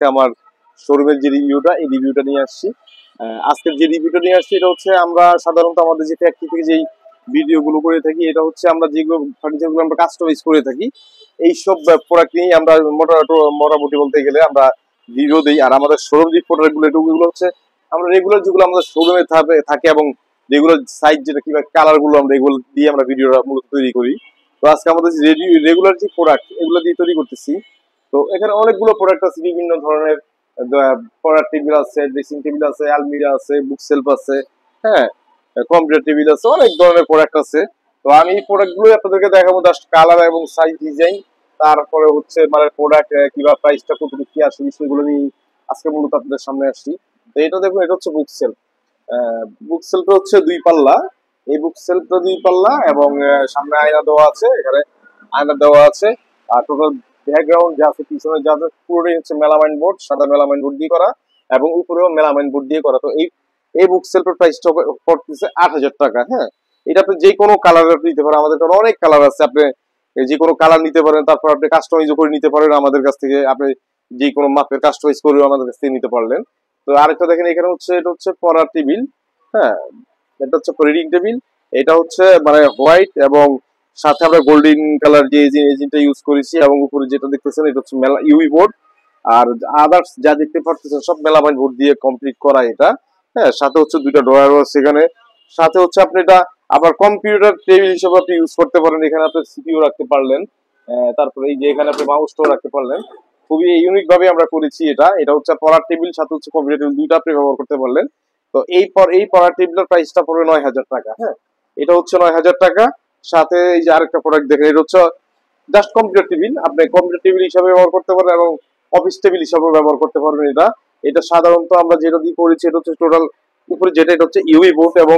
আমার শোরুমের যে রিভিউটা, এই রিভিউটা নিয়ে আসছি। আজকের যে রিভিউটা নিয়ে আসছি এটা হচ্ছে আমরা সাধারণত আমাদের যে ফ্যাক্টরি থেকে যেই ভিডিওগুলো করে থাকি, এটা হচ্ছে আমরা যেগুলো ফার্নিচারগুলো আমরা কাস্টমাইজ করে থাকি, এইসব প্রোডাক্ট নিয়েই আমরা মোটামুটি বলতে গেলে আমরা ভিডিও দিই। আর আমাদের শোরুম যে প্রোডাক্টগুলো এগুলো হচ্ছে আমরা রেগুলার যেগুলো আমাদের শোরুমে থাকে এবং রেগুলার সাইজ যেটা কিংবা কালারগুলো আমরা এগুলো দিয়ে আমরা ভিডিওটা মূলত তৈরি করি। তো আজকে আমাদের রেগুলার যে প্রোডাক্ট এগুলো দিয়ে তৈরি করতেছি। তো এখানে অনেকগুলো প্রোডাক্ট আছে, বিভিন্ন ধরনের পড়ার টেবিল আছে, ড্রেসিং টেবিল আছে, আলমিরা আছে, বুক সেলফ আছে, হ্যাঁ, কম্পিউটার টেবিল আছে, অনেক ধরনের প্রোডাক্ট আছে। তো আমি এই প্রোডাক্টগুলোই আপনাদেরকে দেখাবো, জাস্ট কালার এবং সাইজ ডিজাইন, তারপরে হচ্ছে মানে প্রোডাক্ট কিংবা প্রাইসটা কতটুকু কি আসে বিষয়গুলো নিয়ে আজকে মূলত আপনাদের সামনে আসছি। তো এটা দেখুন, এটা হচ্ছে বুক সেলফ। বুক সেলফটা হচ্ছে 2 পাল্লা। এই বুক সেলফটা 2 পাল্লা এবং সামনে আয়না দেওয়া আছে, এখানে আয়না দেওয়া আছে। আর টোটাল ব্যাকগ্রাউন্ড যা আছে পিছনে যা আছে পুরোটাই হচ্ছে মেলামাইন বোর্ড, সাদা মেলামাইন বোর্ড দিয়ে করা এবং উপরেও মেলামাইন বোর্ড দিয়ে করা। তো এই বুক সেলফের প্রাইসটা পড়তেছে 8,000 টাকা। হ্যাঁ, এটা আপনি যে কোনো কালার আপনি নিতে পারেন, আমাদের কাছে অনেক কালার আছে, আপনি যে কোনো কালার নিতে পারেন। তারপর আপনি কাস্টমাইজ করে নিতে পারেন আমাদের কাছ থেকে, আপনি যে কোনো মাপের কাস্টমাইজ করেও আমাদের কাছ থেকে নিতে পারলেন। তো আরেকটা দেখেন, এখানে হচ্ছে এটা হচ্ছে পড়ার টেবিল। হ্যাঁ, এটা হচ্ছে রিডিং টেবিল। এটা হচ্ছে মানে হোয়াইট এবং সাথে আমরা গোল্ডেন কালার যে এজিনটা ইউজ করেছি এবং উপরে যেটা দেখতেছেন এটা হচ্ছে ইউই বোর্ড। আর আদার্স যা দেখতে পাচ্ছেন সব মেলামাইন বোর্ড দিয়ে কমপ্লিট করা এটা। হ্যাঁ, সাথে হচ্ছে 2টা ড্রয়ার আছে এখানে। সাথে হচ্ছে আপনি এটা আবার কম্পিউটার টেবিল হিসেবে আপনি ইউজ করতে পারেন। এখানে আপনি সিপিইউ রাখতে পারলেন, তারপরে এই যে এখানে আপনি মাউসটাও রাখতে পারলেন। খুবই ইউনিক ভাবে আমরা করেছি এটা। এটা হচ্ছে পড়ার টেবিল, সাথে হচ্ছে কম্পিউটার টেবিল, 2টা আপনি ব্যবহার করতে পারলেন। তো এই পড়ার টেবিলের প্রাইসটা পড়বে 9,000 টাকা। হ্যাঁ, এটা হচ্ছে 9,000 টাকা। সাথে এই যে আরেকটা প্রোডাক্ট দেখেন, এটা হচ্ছে জাস্ট কম্পিউটার টেবিল। আপনি কম্পিউটার টেবিল হিসাবে ব্যবহার করতে পারেন এবং অফিস টেবিল হিসাবে ব্যবহার করতে পারবেন। এটা সাধারণত আমরা যেটা দিয়ে করেছি এটা হচ্ছে টোটাল উপরে যেটা, এটা হচ্ছে ইউই বোর্ড এবং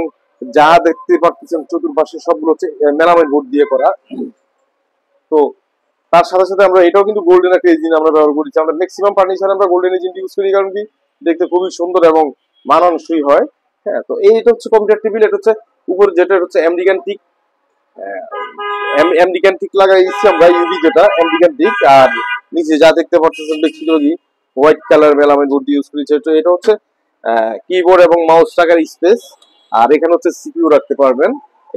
যা দেখতে পাচ্ছেন চতুর্পাশে সবগুলো হচ্ছে মেলামাইন বোর্ড দিয়ে করা। তো তার সাথে সাথে আমরা এটাও কিন্তু গোল্ডেন একটা ইঞ্জিন আমরা ব্যবহার করেছি। আমরা ম্যাক্সিমাম ফার্নিচার আমরা গোল্ডেন ইঞ্জিন ইউজ করি, কারণ কি দেখতে খুবই সুন্দর এবং মানানসই হয়। হ্যাঁ, তো এইটা হচ্ছে কম্পিউটার টেবিল। এটা হচ্ছে উপরে যেটা হচ্ছে আমেরিকান টিক, আমেরিকান টিক লাগাইছি আমরা, ইউভি যেটা আমেরিকান টিক। আর নিচে যা দেখতে পাচ্ছেন বেশিরভাগই white colour melamine board use করেছে। তো এটা হচ্ছে কিবোর্ড এবং মাউস রাখার স্পেস। আর এখানে হচ্ছে সিপিইউ রাখতে পারবেন।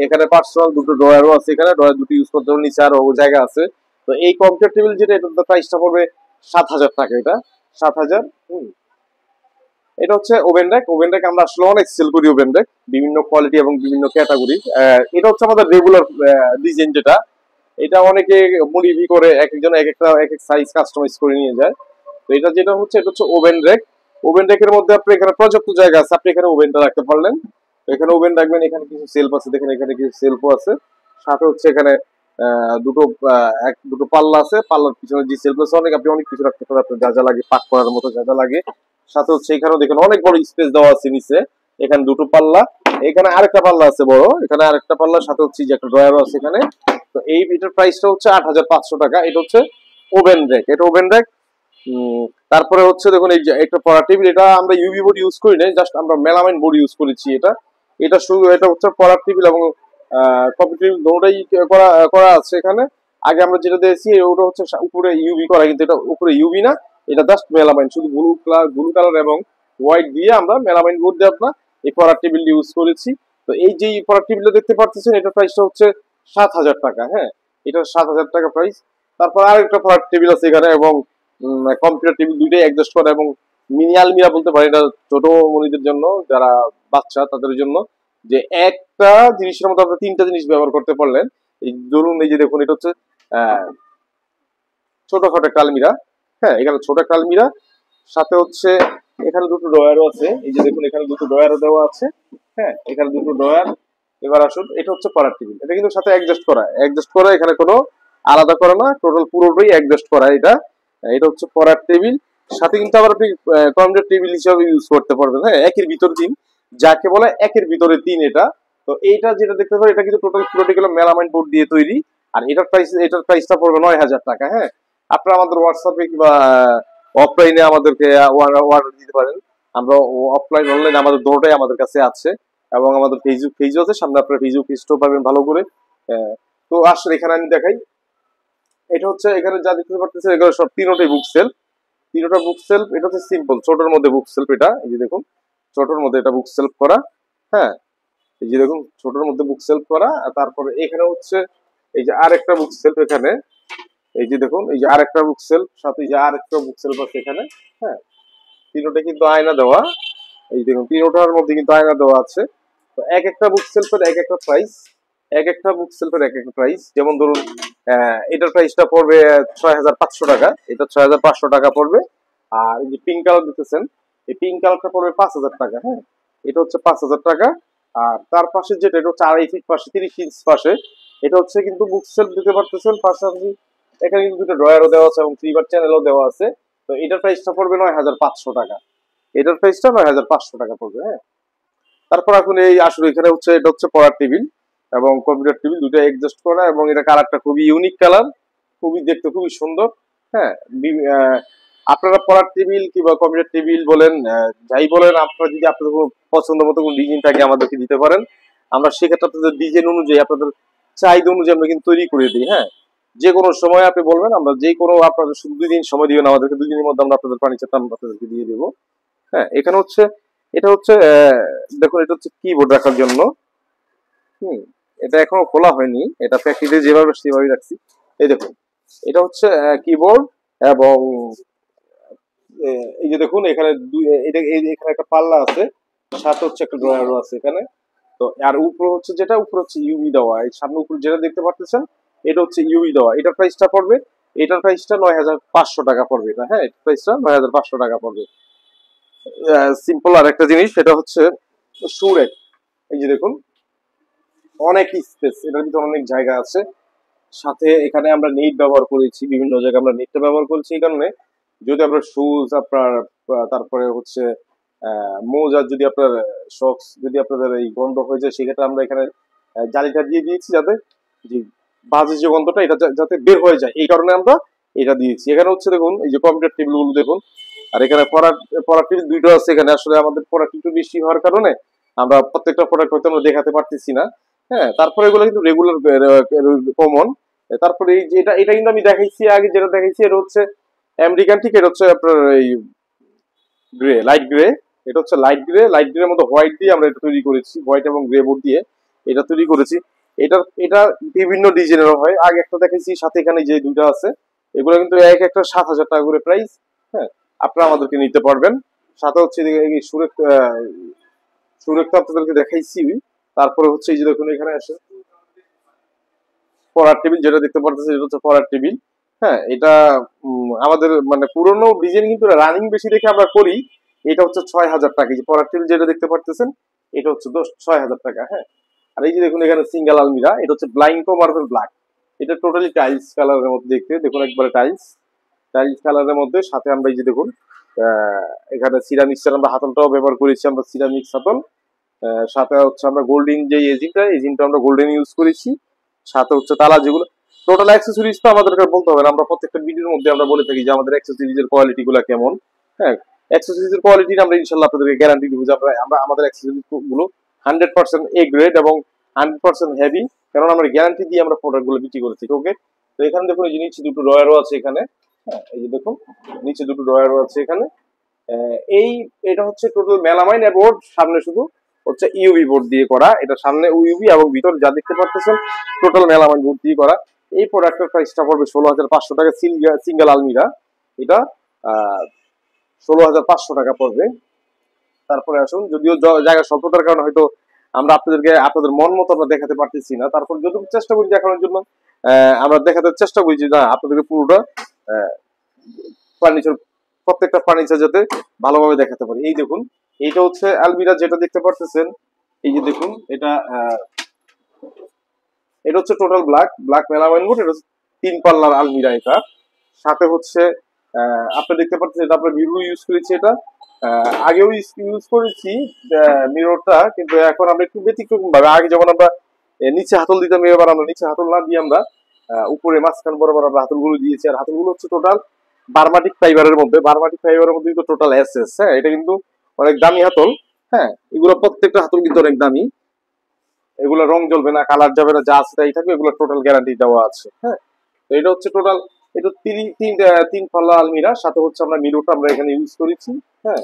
এখানে পার্সোনাল 2টো ড্রয়ারও আছে, এখানে ড্রয়ার 2টি ইউজ করতে পারবেন, নিচে আরো জায়গা আছে। তো এই কম্পিউটার টেবিল যেটা, এটার প্রাইসটা পড়বে 7,000 টাকা। এটা 7,000। এটা হচ্ছে ওভেন র্যাক। ওভেন র্যাক আমরা আসলে অনেক সেল করি ওভেন র্যাক, বিভিন্ন কোয়ালিটি এবং বিভিন্ন ক্যাটাগরি। এটা হচ্ছে আমাদের রেগুলার ডিজাইন যেটা, এটা অনেকে মডিফাই করে এক একজন এক এক সাইজ কাস্টমাইজ করে নিয়ে যায়। তো এটা যেটা হচ্ছে, এটা হচ্ছে ওভেন র্যাক। ওভেন র্যাকের মধ্যে আপনি এখানে পর্যাপ্ত জায়গা আছে, আপনি এখানে ওভেনটা রাখতে পারলেন। এখানে ওভেন রাখবেন, এখানে কিছু সেলফ আছে, দেখেন এখানে কিছু সেলফও আছে। সাথে হচ্ছে এখানে দুটো পাল্লা আছে, পাল্লার পিছনে যে সেলফ আছে আপনি অনেক কিছু রাখতে পারেন, আপনার যা যা লাগে পাক করার মতো যা যা লাগে। সাথে হচ্ছে এখানেও দেখেন অনেক বড় স্পেস দেওয়া আছে নিচে। এখানে 2টো পাল্লা, এখানে আরেকটা পাল্লা আছে বড়, এখানে আরেকটা পাল্লার সাথে হচ্ছে যে একটা ড্রয়ারও আছে এখানে। তো এটার প্রাইসটা হচ্ছে 8,500 টাকা। এটা হচ্ছে ওভেন র্যাক, এটা ওভেন র্যাক। তারপরে হচ্ছে দেখুন এই যে একটা পড়ার টেবিল, এটা আমরা ইউভি বোর্ড ইউজ করি না, জাস্ট আমরা মেলামাইন বোর্ড ইউজ করেছি। এটা শুধু এটা হচ্ছে পড়ার টেবিল এবং কম্পিউটার টেবিল দুটোই করা করা আছে এখানে। আগে আমরা যেটা দিয়েছি ওটা হচ্ছে উপরে ইউভি করা, কিন্তু এটা উপরে ইউভি না, এটা জাস্ট মেলামাইন, শুধু ব্লু কালার এবং হোয়াইট দিয়ে আমরা মেলামাইন বোর্ড দিয়ে আপনার এই পড়ার টেবিল ইউজ করেছি। তো এই যে পড়ার টেবিলটা দেখতে পাচ্ছেন, এটার প্রাইসটা হচ্ছে 7,000 টাকা। হ্যাঁ, এটা 7,000 টাকা প্রাইস। তারপর আরেকটা পড়ার টেবিল আছে এখানে এবং কম্পিউটার টেবিল, দুইটাই অ্যাডজাস্ট করা এবং মিনি আলমিরা বলতে পারি, এটা ছোট মনিদের জন্য, যারা বাচ্চা তাদের জন্য, যে একটা জিনিসের মধ্যে আপনি 3টা জিনিস ব্যবহার করতে পারলেন। এই ধরুন এই যে দেখুন, এটা হচ্ছে ছোটখাটো একটা আলমিরা। হ্যাঁ, এখানে ছোট একটা আলমিরা, সাথে হচ্ছে এখানে 2টো ড্রয়ারও আছে। এই যে দেখুন এখানে 2টো ড্রয়ারও দেওয়া আছে। হ্যাঁ, এখানে 2টো ড্রয়ার। এবার আসুন, এটা হচ্ছে পড়ার টেবিল। এটা কিন্তু সাথে অ্যাডজাস্ট করা, এখানে কোনো আলাদা করা না, টোটাল পুরোটাই অ্যাডজাস্ট করা। এটা হচ্ছে পড়ার টেবিল। সাথে কিন্তু আবার আপনি কম্পিউটার টেবিল হিসাবে ইউজ করতে পারবেন। হ্যাঁ, একের ভিতর 3, যাকে বলে একের ভিতরে 3 এটা। তো এইটা যেটা দেখতে পারেন, এটা কিন্তু টোটাল পুরোটি গেল মেলামাইন বোর্ড দিয়ে তৈরি। আর এটার প্রাইসটা পড়বে 9,000 টাকা। হ্যাঁ, আপনারা আমাদের হোয়াটসঅ্যাপে কিংবা অফলাইনে আমাদেরকে অর্ডার দিতে পারেন। আমরা অফলাইন অনলাইন আমাদের দুটোটাই আমাদের কাছে আছে এবং আমাদের ফেসবুক পেজও আছে, সামনে আপনারা ফেসবুক পেজটাও পাবেন ভালো করে। তো আসলে এখানে আমি দেখাই, এটা হচ্ছে এখানে যা দেখতে পাচ্ছেন এগুলো সব 3টোই বুক সেল। তিনটা বুক সেলফ, এটা হচ্ছে সিম্পল ছোটর মধ্যে বুক সেলফ, এটা এই যে দেখুন ছোটর মধ্যে এটা বুক সেলফ করা। হ্যাঁ, এই যে দেখুন ছোটর মধ্যে বুক সেলফ করা। আর তারপরে এখানে হচ্ছে এই যে আরেকটা বুক সেলফ এখানে, এই যে দেখুন এই যে আরেকটা বুক সেলফ, সাথে এই যে আরেকটা বুক সেলফ আছে এখানে। হ্যাঁ, তিনটা কিন্তু আয়না দেওয়া। এই দেখুন তিনটার মধ্যে কিন্তু আয়না দেওয়া আছে। তো এক একটা বুক সেলফের এক একটা প্রাইস, এক একটা বুক সেলফের এক একটা প্রাইস। যেমন ধরুন এটার প্রাইসটা পড়বে 6500 টাকা, এটা 6500 টাকা পড়বে। আর এই যে পিঙ্ক কালার দিতেছেন, এই পিঙ্ক কালারটা পড়বে 5000 টাকা। হ্যাঁ, এটা হচ্ছে 5000 টাকা। আর তার পাশে যেটা, এটা হচ্ছে 2.5 ফিট পাশে, 30 ইঞ্চ পাশে, এটা হচ্ছে কিন্তু বুক সেলফ দিতে পারতেছেন। পাশাপাশি এখানে কিন্তু দুটো ড্রয়ারও দেওয়া আছে এবং ফিভার চ্যানেলও দেওয়া আছে। তো এটার প্রাইসটা পড়বে 9500 টাকা, এটার প্রাইসটা 9500 টাকা পড়বে। হ্যাঁ, তারপর এখন এই আসলে এখানে হচ্ছে এটা হচ্ছে পড়ার টেবিল এবং কম্পিউটার টেবিল দুটো অ্যাডজাস্ট করা, এবং এটা কালারটা খুবই ইউনিক কালার, খুবই দেখতে খুবই সুন্দর। হ্যাঁ, আপনারা পড়ার টেবিল কিংবা কম্পিউটার টেবিল বলেন, যাই বলেন, আপনারা যদি আপনাদের কোনো পছন্দ মতো কোনো ডিজাইন থাকে আমাদেরকে দিতে পারেন। আমরা সেক্ষেত্রে আপনাদের ডিজাইন অনুযায়ী, আপনাদের চাহিদা অনুযায়ী আমরা কিন্তু তৈরি করে দিই। হ্যাঁ, যে কোনো সময় আপনি বলবেন, আমরা যে কোনো, আপনাদের শুধু 2 দিন সময় দিবেন আমাদেরকে, 2 দিনের মধ্যে আমরা আপনাদের ফার্নিচারটা আমরা আপনাদেরকে দিয়ে দেবো। হ্যাঁ, এখানে হচ্ছে এটা হচ্ছে দেখুন এটা হচ্ছে কিবোর্ড রাখার জন্য। হুম, এটা এখনো খোলা হয়নি, এটা প্র্যাকটিসে যেভাবে সেভাবেই রাখছি। এই দেখুন এটা হচ্ছে কিবোর্ড, এবং এই যে দেখুন এখানে এটা এখানে একটা পাল্লা আছে, সাথে হচ্ছে একটা ড্রয়ারও আছে এখানে। তো আর উপরে হচ্ছে যেটা, উপরে হচ্ছে ইউভি দেওয়া, এই সামনে উপরে যেটা দেখতে পাচ্ছেন এটা হচ্ছে ইউভি দেওয়া। এটার প্রাইসটা পড়বে, এটার প্রাইসটা 9500 টাকা পড়বে এটা। হ্যাঁ, এটার প্রাইসটা 9500 টাকা পড়বে। সিম্পল আর একটা জিনিস, সেটা হচ্ছে সুরেক। এই যে দেখুন অনেক স্পেস, এটার ভিতরে অনেক জায়গা আছে। সাথে এখানে আমরা নেট ব্যবহার করেছি, বিভিন্ন জায়গায় আমরা নেটটা ব্যবহার করেছি এই কারণে, যদি আপনার শুজ আপনার, তারপরে হচ্ছে মোজা, যদি আপনার সক্স যদি আপনাদের এই গন্ধ হয়ে যায়, সেক্ষেত্রে আমরা এখানে জালিটা দিয়ে দিয়েছি, যাতে যে বাজে যে গন্ধটা এটা যাতে বের হয়ে যায়, এই কারণে আমরা এটা দিয়েছি। এখানে হচ্ছে দেখুন এই যে কম্পিউটার টেবিল গুলো দেখুন, আর এখানে পড়ার টেবিল দুইটা আছে এখানে। আসলে আমাদের প্রোডাক্ট একটু বেশি হওয়ার কারণে আমরা প্রত্যেকটা প্রোডাক্ট হয়তো আমরা দেখাতে পারতেছি না। হ্যাঁ, তারপরে এগুলো কিন্তু রেগুলার কমন। তারপরে এই যে এটা এটা কিন্তু আমি দেখাইছি আগে, যেটা দেখাইছি এটা হচ্ছে আমেরিকান ঠিক, এটা হচ্ছে আপনার এই গ্রে, লাইট গ্রে। এটা হচ্ছে লাইট গ্রে, লাইট গ্রে এর মধ্যে হোয়াইট দিয়ে আমরা এটা তৈরি করেছি, হোয়াইট এবং গ্রে বোর্ড দিয়ে এটা তৈরি করেছি। এটা বিভিন্ন ডিজাইনের হয়, আগে একটা দেখাইছি, সাথে এখানে যে দুইটা আছে এগুলো কিন্তু এক একটা 7000 টাকা করে প্রাইস। হ্যাঁ, আপনারা আমাদেরকে নিতে পারবেন। সাথে হচ্ছে সুরেখ তো আপনাদেরকে দেখাইছি। তারপরে হচ্ছে এই যে দেখুন এখানে আসে পড়ার টেবিল, যেটা দেখতে পারতেছে এটা হচ্ছে পড়ার টেবিল। হ্যাঁ, এটা আমাদের মানে পুরোনো ডিজাইন কিন্তু রানিং বেশি দেখে আমরা করি। এটা হচ্ছে 6000 টাকা, এই যে পড়ার টেবিল যেটা দেখতে পারতেছেন এটা হচ্ছে 6000 টাকা। হ্যাঁ, আর এই যে দেখুন এখানে সিঙ্গেল আলমিরা, এটা হচ্ছে ব্লাইন্ডো মার্বেল ব্ল্যাক, এটা টোটালি টাইলস কালারের মধ্যে দেখতে, দেখুন একবারে টাইলস টাইলস কালারের মধ্যে। সাথে আমরা এই যে দেখুন এখানে সিরামিক্সের আমরা হাতলটাও ব্যবহার করেছি, আমরা সিরামিক্স হাতল। সাথে হচ্ছে আমরা গোল্ডেন যে এজিনটা আমরা গোল্ডেন ইউজ করেছি। সাথে হচ্ছে তালা, যেগুলো টোটাল অ্যাক্সেসরিজ তো আমাদেরকে বলতে হবে না, আমরা প্রত্যেকটা ভিডিওর মধ্যে আমরা বলে থাকি যে আমাদের অ্যাক্সেসরিজ এর কোয়ালিটি গুলো কেমন। হ্যাঁ, অ্যাক্সেসরিজ এর কোয়ালিটি আমরা ইনশাআল্লাহ আপনাদেরকে গ্যারান্টি দিব যে আমরা আমাদের অ্যাক্সেসরিজ গুলো 100% এ গ্রেড এবং 100% হেভি, কারণ আমরা গ্যারান্টি দিয়ে আমরা প্রোডাক্ট গুলো বিক্রি করে থাকি। ওকে, তো এখানে দেখুন এই যে নিচে দুটো ড্রয়ারও আছে এখানে। হ্যাঁ, এই যে দেখুন নিচে দুটো ড্রয়ারও আছে এখানে। এই এটা হচ্ছে টোটাল মেলামাইন বোর্ড, সামনে শুধু হচ্ছে ইউভি বোর্ড দিয়ে করা, এটা সামনে ইউভি এবং ভিতর যা দেখতে পাচ্ছেন টোটাল মেলামাইন বোর্ড দিয়ে করা। এই প্রোডাক্টের প্রাইসটা পড়বে 16500 টাকা, সিঙ্গেল আলমিরা এটা 16500 টাকা পড়বে। তারপরে আসুন, যদিও জায়গা স্বল্পতার কারণে হয়তো আমরা আপনাদেরকে আপনাদের মন মতো আমরা দেখাতে পারতেছি না, তারপর যতটুকু চেষ্টা করি দেখানোর জন্য আমরা দেখাতে চেষ্টা করি যে না, আপনাদেরকে পুরোটা ফার্নিচার, প্রত্যেকটা ফার্নিচার যাতে ভালোভাবে দেখাতে পারি। এই দেখুন এইটা হচ্ছে আলমিরা, যেটা দেখতে পারতেছেন এই যে দেখুন এটা এটা হচ্ছে টোটাল ব্ল্যাক মেলামাইন বোর্ড, এটা হচ্ছে 3 পাল্লার আলমিরা। এটা সাথে হচ্ছে আপনি দেখতে পাচ্ছেন এটা আমরা মিরর ইউজ করেছি, এটা আগেও ইউজ করেছি মিররটা, কিন্তু এখন আমরা একটু ব্যতিক্রম ভাবে, আগে যেমন আমরা নিচে হাতল দিতাম, এবার আমরা নিচে হাতল না দিয়ে আমরা উপরে মাঝখান বরাবর আমরা হাতলগুলো দিয়েছি। আর হাতলগুলো হচ্ছে টোটাল বারমাটিক ফাইবারের মধ্যে, কিন্তু টোটাল এসএস। হ্যাঁ, এটা কিন্তু অনেক দামি হাতল। হ্যাঁ, এগুলো প্রত্যেকটা হাতল কিন্তু অনেক দামি, এগুলো রং জ্বলবে না, কালার যাবে না, যা আছে তাই থাকবে, এগুলো টোটাল গ্যারান্টি দেওয়া আছে। হ্যাঁ, তো এটা হচ্ছে টোটাল এটা তিন পাল্লা আলমিরা, সাথে হচ্ছে আমরা মিররটা আমরা এখানে ইউজ করেছি। হ্যাঁ,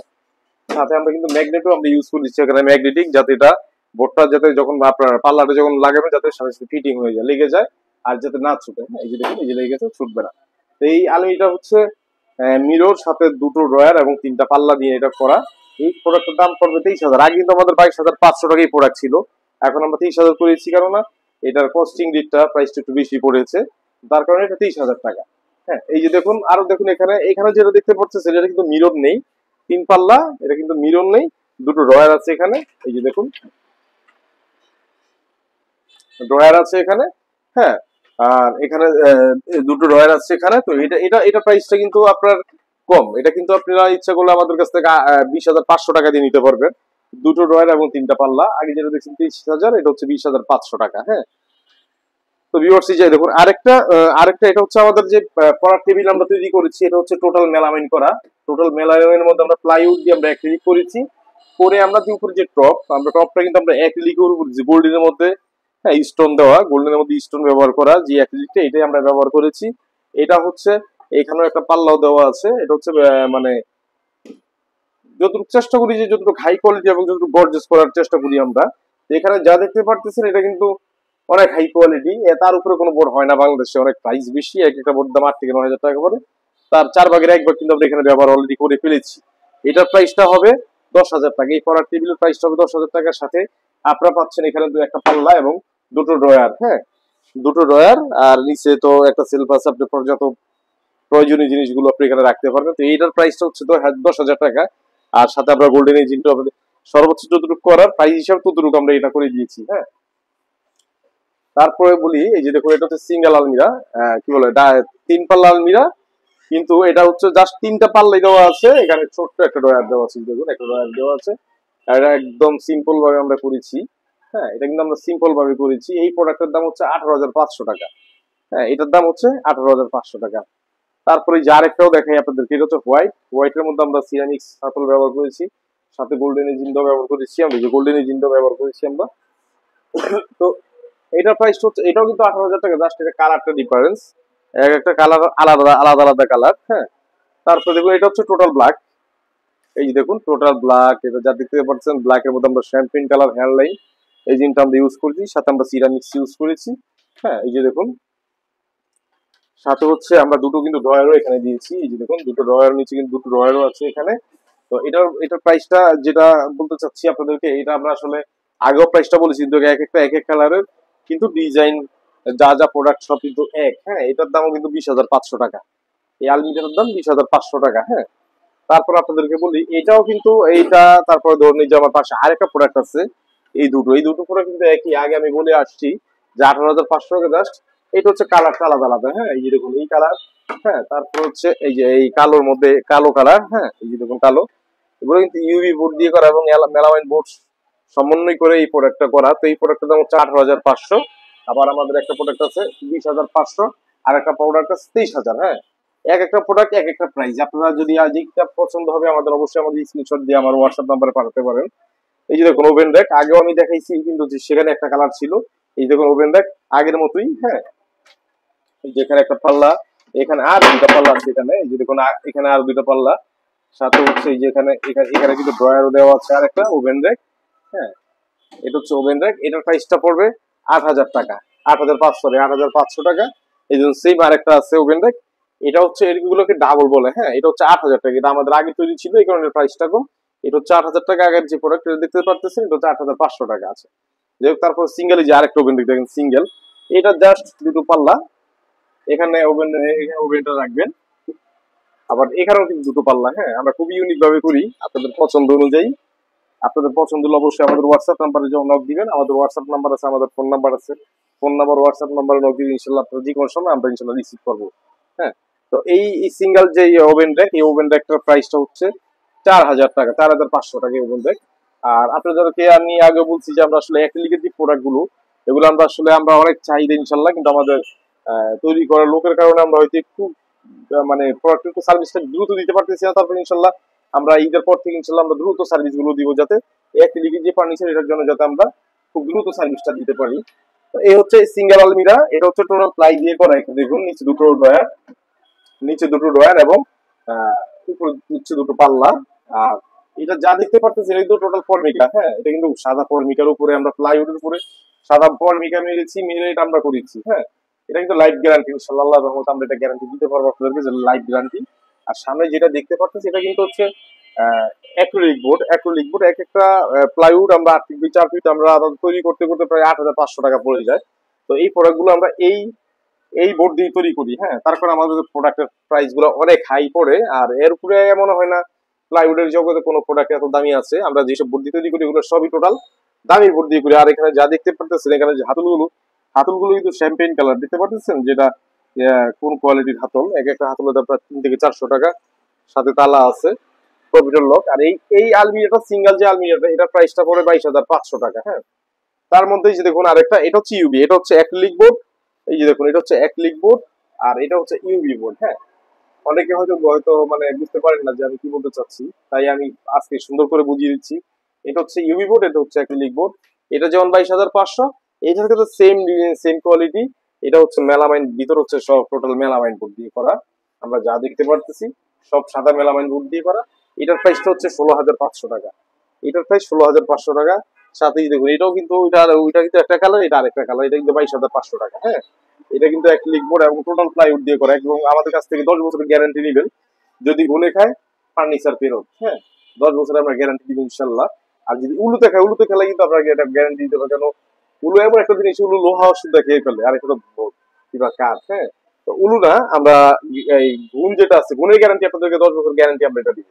সাথে আমরা কিন্তু ম্যাগনেটও আমরা ইউজ করেছি এখানে, ম্যাগনেটিক, যাতে এটা বোর্ডটা যাতে যখন আপনার পাল্লাটা যখন লাগাবে যাতে সাথে সাথে ফিটিং হয়ে যায়, লেগে যায়, আর যাতে না ছুটে। হ্যাঁ, এই যে দেখুন, এই যে লেগে গেছে, ছুটবে না। তো এই আলমিটা হচ্ছে মিরর সাথে দুটো ড্রয়ার এবং তিনটা পাল্লা দিয়ে এটা করা। এই প্রোডাক্টের দাম পড়বে 23,000। আগে কিন্তু আমাদের 22,500 টাকা এই প্রোডাক্ট ছিল, এখন আমরা 23,000 করেছি, কেননা এটার কস্টিং রেটটা প্রাইসটা একটু বেশি পড়েছে, তার কারণে এটা 23,000 টাকা। হ্যাঁ, এই যে দেখুন, আরো দেখুন এখানে, এখানে যেটা দেখতে পাচ্ছেন সেটা কিন্তু মিরর নেই, তিন পাল্লা, এটা কিন্তু মিরর নেই, দুটো ড্রয়ার আছে এখানে। এই যে দেখুন, ড্রয়ার আছে এখানে। হ্যাঁ, আর এখানে দুটো ড্রয়ার আছে এখানে। তো এটা এটা এটা প্রাইসটা কিন্তু আপনার কম, এটা কিন্তু আপনারা ইচ্ছা করলে আমাদের কাছ থেকে 20,500 টাকা দিয়ে নিতে পারবেন, দুটো ড্রয়ার এবং তিনটা পাল্লা। আগে যেটা দেখছেন 30,000, এটা হচ্ছে 20,500 টাকা। হ্যাঁ, তো ভিউয়ার্স, এই যে দেখুন আরেকটা এটা হচ্ছে আমাদের যে পড়ার টেবিল আমরা তৈরি করেছি, এটা হচ্ছে টোটাল মেলামাইন করা। টোটাল মেলামাইনের মধ্যে আমরা প্লাইউড দিয়ে আমরা অ্যাক্রিলিক করেছি, করে আমরা যে উপরে যে টপ, আমরা টপটা কিন্তু আমরা অ্যাক্রিলিকের উপর যে গোল্ডেনের মধ্যে, হ্যাঁ, স্টোন দেওয়া, গোল্ডেনের মধ্যে স্টোন ব্যবহার করা যে অ্যাক্রিলিকটা, এটাই আমরা ব্যবহার করেছি। এটা হচ্ছে এখানেও একটা পাল্লাও দেওয়া আছে। এটা হচ্ছে মানে যতটুকু চেষ্টা করি যে যতটুকু হাই কোয়ালিটি এবং যতটুকু গর্জিয়াস করার চেষ্টা করি আমরা। এখানে যা দেখতে পারতেছেন এটা কিন্তু অনেক হাই কোয়ালিটি, তার উপরে কোনো বোর্ড হয় না বাংলাদেশে, অনেক প্রাইস বেশি, এক একটা বোর্ড দাম 8 থেকে 9 হাজার টাকা করে। তার 4 ভাগের 1 ভাগ কিন্তু আমরা এখানে ব্যবহার অলরেডি করে ফেলেছি। এটার প্রাইসটা হবে 10,000 টাকা। এই পড়ার টেবিলের প্রাইসটা হবে 10,000 টাকার সাথে আপনারা পাচ্ছেন এখানে একটা পাল্লা এবং দুটো ড্রয়ার। হ্যাঁ, দুটো ড্রয়ার, আর নিচে তো একটা সেলফ আছে, আপনি যত প্রয়োজনীয় জিনিসগুলো আপনি এখানে রাখতে পারবেন। তো এইটার প্রাইসটা হচ্ছে 10,000 টাকা। আর সাথে আমরা গোল্ডেন এজেন্টও আমাদের সর্বোচ্চ যতটুকু করার প্রাইস হিসাবে ততটুকু আমরা এটা করে দিয়েছি। হ্যাঁ, তারপরে বলি, এই যে দেখো, এটা হচ্ছে সিঙ্গেল আলমিরা, কি বলে, তিন পাল্লা আলমিরা, কিন্তু এটা হচ্ছে জাস্ট তিনটা পাল্লাই দেওয়া আছে, এখানে ছোট্ট একটা ড্রয়ার দেওয়া আছে। দেখুন, একটা ড্রয়ার দেওয়া আছে। এটা একদম সিম্পল ভাবে আমরা করেছি। হ্যাঁ, এটা কিন্তু আমরা সিম্পল ভাবে করেছি। এই প্রোডাক্টের দাম হচ্ছে 18,500 টাকা। হ্যাঁ, এটার দাম হচ্ছে 18,500 টাকা। তারপরে যে আরেকটাও দেখাই আপনাদেরকে, এটা হচ্ছে হোয়াইটের মধ্যে আমরা সিরামিক্স সাতল ব্যবহার করেছি, সাথে গোল্ডেন এজিন্ডো ব্যবহার করেছি। আমরা যে গোল্ডেন এজিন্ডো ব্যবহার করেছি আমরা। তো এটার প্রাইস হচ্ছে, এটাও কিন্তু 18,000 টাকা, জাস্ট এটা কালারটা ডিফারেন্স, এক একটা কালার আলাদা আলাদা আলাদা কালার। হ্যাঁ, তারপরে দেখুন, এটা হচ্ছে টোটাল ব্ল্যাক। এই যে দেখুন, টোটাল ব্ল্যাক, এটা যা দেখতে পাচ্ছেন, ব্ল্যাকের মধ্যে আমরা শ্যাম্পেন কালার হেয়ার লাইন এই জিনটা আমরা ইউজ করেছি, সাথে আমরা সিরামিক্স ইউজ করেছি। হ্যাঁ, এই যে দেখুন, সাথে হচ্ছে আমরা দুটো কিন্তু ড্রয়ারও এখানে দিয়েছি। এই যে দেখুন, দুটো ড্রয়ার নিচে কিন্তু দুটো ড্রয়ারও আছে এখানে। তো এটার প্রাইসটা যেটা বলতে চাচ্ছি আপনাদেরকে, এটা আমরা আসলে আগেও প্রাইসটা বলেছি, কিন্তু এক একটা এক এক কালারের কিন্তু ডিজাইন, যা যা প্রোডাক্ট সব কিন্তু এক। হ্যাঁ, এটার দামও কিন্তু 20,500 টাকা। এই আলমিটার দাম 20,500 টাকা। হ্যাঁ, তারপর আপনাদেরকে বলি, এটাও কিন্তু এইটা, তারপরে ধরুন এই যে আমার পাশে আরেকটা প্রোডাক্ট আছে, এই দুটো প্রোডাক্ট কিন্তু একই, আগে আমি বলে আসছি যে 18,500 টাকা জাস্ট। এটা হচ্ছে কালারটা আলাদা আলাদা। হ্যাঁ, এই যে দেখুন, এই কালার। হ্যাঁ, তারপর হচ্ছে এই যে এই কালোর মধ্যে কালো কালার। হ্যাঁ, এই যে দেখুন, কালো। এগুলো কিন্তু ইউভি বোর্ড দিয়ে করা এবং মেলামাইন বোর্ড সমন্বয় করে এই প্রোডাক্টটা করা। তো এই প্রোডাক্টের দাম হচ্ছে 18,500। আবার আমাদের একটা প্রোডাক্ট আছে 20,500, আর একটা প্রোডাক্ট আছে 23,000। হ্যাঁ, এক একটা প্রোডাক্ট এক একটা প্রাইস। আপনারা যদি আজ যেটা পছন্দ হবে আমাদের অবশ্যই আমাদের স্ক্রিনশট দিয়ে আমার হোয়াটসঅ্যাপ নাম্বারে পাঠাতে পারেন। এই যে দেখুন, ওভেন র্যাক, আগেও আমি দেখাইছি, কিন্তু সেখানে একটা কালার ছিল। এই দেখুন, ওভেন র্যাক আগের মতোই। হ্যাঁ, যেখানে একটা পাল্লা, এখানে আর দুটা পাল্লা আছে এখানে। এই যে দেখুন, এখানে আর দুটা পাল্লা, সাথে হচ্ছে এই যে এখানে এখানে কিন্তু ড্রয়ারও দেওয়া আছে, আর একটা ওভেন র্যাক। হ্যাঁ, এটা হচ্ছে ওভেন র্যাক। এটার প্রাইসটা পড়বে 8,000 টাকা, 8,500 টাকা। এই জন্য সেম আরেকটা আছে ওভেন র্যাক, এটা হচ্ছে এগুলোকে ডাবল বলে। হ্যাঁ, এটা হচ্ছে 8,000 টাকা, এটা আমাদের আগে তৈরি ছিল, এই কারণে প্রাইসটা কম। এটা হচ্ছে 8,000 টাকা। আগের যে প্রোডাক্ট দেখতে পারতেছেন, এটা হচ্ছে 8,500 টাকা আছে। যাই হোক, তারপর সিঙ্গেল, যে আরেকটা ওভেন র্যাক দেখেন সিঙ্গেল, এটা জাস্ট দুটো পাল্লা, এখানে ওভেনটা রাখবেন, আবার এখানেও কিন্তু দুটো পাল্লা। হ্যাঁ, আমরা খুবই ইউনিক ভাবে করি, আপনাদের পছন্দ অনুযায়ী। আপনাদের পছন্দ হলে অবশ্যই আমাদের হোয়াটসঅ্যাপ নাম্বারে নক দিবেন। আমাদের হোয়াটসঅ্যাপ নাম্বার আছে, আমাদের ফোন নাম্বার আছে। ফোন নাম্বার, হোয়াটসঅ্যাপ নাম্বারে নক দিলে ইনশাল্লাহ আপনারা যে কোনো সময় আমরা ইনশাল্লাহ রিসিভ করবো। হ্যাঁ, তো এই সিঙ্গেল যে ওভেন র্যাক, এই ওভেন র্যাকটার প্রাইসটা হচ্ছে 4,000 টাকা, 4,500 টাকা ওভেন র্যাক। আর আপনাদেরকে আমি আগে বলছি যে আমরা আসলে অ্যাক্রিলিকের যে প্রোডাক্ট গুলো, এগুলো আমরা আসলে আমরা অনেক চাহিদা ইনশাল্লাহ, কিন্তু আমাদের তৈরি করার লোকের কারণে আমরা হয়তো একটু মানে প্রোডাক্ট একটু সার্ভিসটা দ্রুত দিতে পারতেছি না। তারপর ইনশাল্লাহ আমরা ঈদের পর থেকে ইনশাল্লাহ আমরা দ্রুত সার্ভিস গুলো দিব, যাতে অ্যাক্রিলিকের যে ফার্নিচার, এটার জন্য যাতে আমরা খুব দ্রুত সার্ভিসটা দিতে পারি। তো এই হচ্ছে সিঙ্গেল আলমিরা, এটা হচ্ছে টোটাল প্লাই দিয়ে করা। দেখুন, নিচে দুটো ড্রয়ার, নিচে দুটো ড্রয়ার এবং উপরে হচ্ছে দুটো পাল্লা। আর এটা যা দেখতে পারতেছেন এটা কিন্তু টোটাল ফর্মিকা, হ্যাঁ এটা কিন্তু সাদা ফর্মিকার উপরে আমরা প্লাইউডের উপরে সাদা ফর্মিকা মেরেছি, মেরে এটা আমরা করেছি। হ্যাঁ এটা কিন্তু লাইফ গ্যারান্টি, ইনশাআল্লাহ আল্লাহর রহমতে আমরা এটা গ্যারান্টি দিতে পারবো আপনাদেরকে যে লাইফ গ্যারান্টি। আর সামনে যেটা দেখতে পাচ্ছেন এটা কিন্তু হচ্ছে অ্যাক্রিলিক বোর্ড। অ্যাক্রিলিক বোর্ড এক একটা প্লাইউড আমরা 8 ফিট 4 ফিট আমরা তৈরি করতে করতে প্রায় 8,500 টাকা পড়ে যায়। তো এই প্রোডাক্টগুলো আমরা এই বোর্ড দিয়ে তৈরি করি। হ্যাঁ তারপর আমাদের প্রোডাক্টের প্রাইস গুলো অনেক হাই পড়ে। আর এর উপরে মনে হয় না প্লাইউডের জগতে কোনো প্রোডাক্ট এত দামি আছে। আমরা যেসব বোর্ড দিয়ে তৈরি করি ওগুলো সবই টোটাল দামি বোর্ড দিয়ে করি। আর এখানে যা দেখতে পারতেছেন এখানে যে হাতলগুলো কিন্তু শ্যাম্পেইন কালার দেখতে পারতেছেন, যেটা কোন কোয়ালিটির হাতল। এক একটা হাতলের দাম প্রায় 3 থেকে 400 টাকা, সাথে তালা আছে, প্রফিটার লক। আর এই আলমিরাটা সিঙ্গেল যে আলমিরাটা এটার প্রাইসটা পড়ে 22,500 টাকা। হ্যাঁ তার মধ্যে যে দেখুন আরেকটা, এটা হচ্ছে ইউবি, এটা হচ্ছে অ্যাক্রিলিক বোর্ড। এই যে দেখুন এটা হচ্ছে অ্যাক্রিলিক বোর্ড আর এটা হচ্ছে ইউবি বোর্ড। হ্যাঁ অনেকে হয়তো হয়তো মানে বুঝতে পারেন না যে আমি কি বলতে চাচ্ছি, তাই আমি আজকে সুন্দর করে বুঝিয়ে দিচ্ছি। এটা হচ্ছে ইউবি বোর্ড, এটা হচ্ছে অ্যাক্রিলিক বোর্ড। এটা যেমন 22,500, এটার কিন্তু সেম ডিজাইন সেম কোয়ালিটি। এটা হচ্ছে মেলামাইন, ভিতর হচ্ছে সব টোটাল মেলামাইন বোর্ড দিয়ে করা। আমরা যা দেখতে পারতেছি সব সাদা মেলামাইন বোর্ড দিয়ে করা। এটার প্রাইসটা হচ্ছে 16,500 টাকা। এটার প্রাইস 16,500 টাকা। সাথেই দেখুন এটাও কিন্তু ওইটা কিন্তু একটা কালার, এটা আরেকটা কালার। এটা কিন্তু 22,500 টাকা। হ্যাঁ এটা কিন্তু অ্যাক্রিলিক বোর্ড এবং টোটাল প্লাইউড দিয়ে করা এবং আমাদের কাছ থেকে 10 বছরের গ্যারান্টি নেবেন। যদি ভুলে খায় ফার্নিচার ফেরত। হ্যাঁ 10 বছরের আমরা গ্যারান্টি দিব ইনশাল্লাহ। আর যদি উলুতে খায়, উলুতে খেলে কিন্তু আপনাকে এটা গ্যারান্টি দিতে হবে, কেন উলু এমন একটা জিনিস, উলু লোহা ওষুধ খেয়ে ফেলে আর এটা তো কিবা কাঠ। হ্যাঁ তো উলু না, আমরা এই গুণ যেটা আছে গুণের গ্যারান্টি আপনাদেরকে 10 বছর গ্যারান্টি আমরা এটা দিব।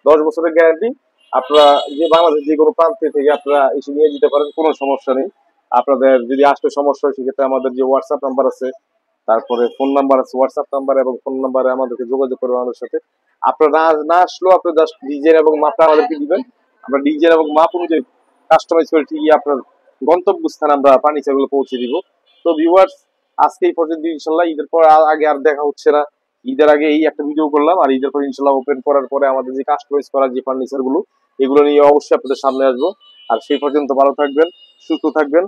10 বছরের গ্যারান্টি। আপনারা যে বাংলাদেশ যে কোনো প্রান্তে থেকে আপনারা এসে নিয়ে যেতে পারেন, কোনো সমস্যা নেই। আপনাদের যদি আসতে সমস্যা হয় সেক্ষেত্রে আমাদের যে হোয়াটসঅ্যাপ নাম্বার আছে, তারপরে ফোন নাম্বার আছে, হোয়াটসঅ্যাপ নাম্বার এবং ফোন নাম্বারে আমাদেরকে যোগাযোগ করবেন আমাদের সাথে। আপনারা না আসলেও আপনি জাস্ট ডিজাইন এবং মাপটা আমাদেরকে দিবেন, আমরা ডিজাইন এবং মাপ অনুযায়ী কাস্টমাইজ করে ঠিকই আপনার গন্তব্যস্থানে আমরা ফার্নিচার গুলো পৌঁছে দিব। তো ভিউয়ার্স আজকে এই পর্যন্ত, ইনশাল্লাহ ঈদের পর আগে আর দেখা হচ্ছে না। ঈদের আগে এই একটা ভিডিও করলাম, আর ঈদের পর ইনশাল্লাহ ওপেন করার পরে আমাদের যে কাস্টমাইজ করা যে ফার্নিচার গুলো এগুলো নিয়ে অবশ্যই আপনাদের সামনে আসবো। আর সেই পর্যন্ত ভালো থাকবেন, সুস্থ থাকবেন।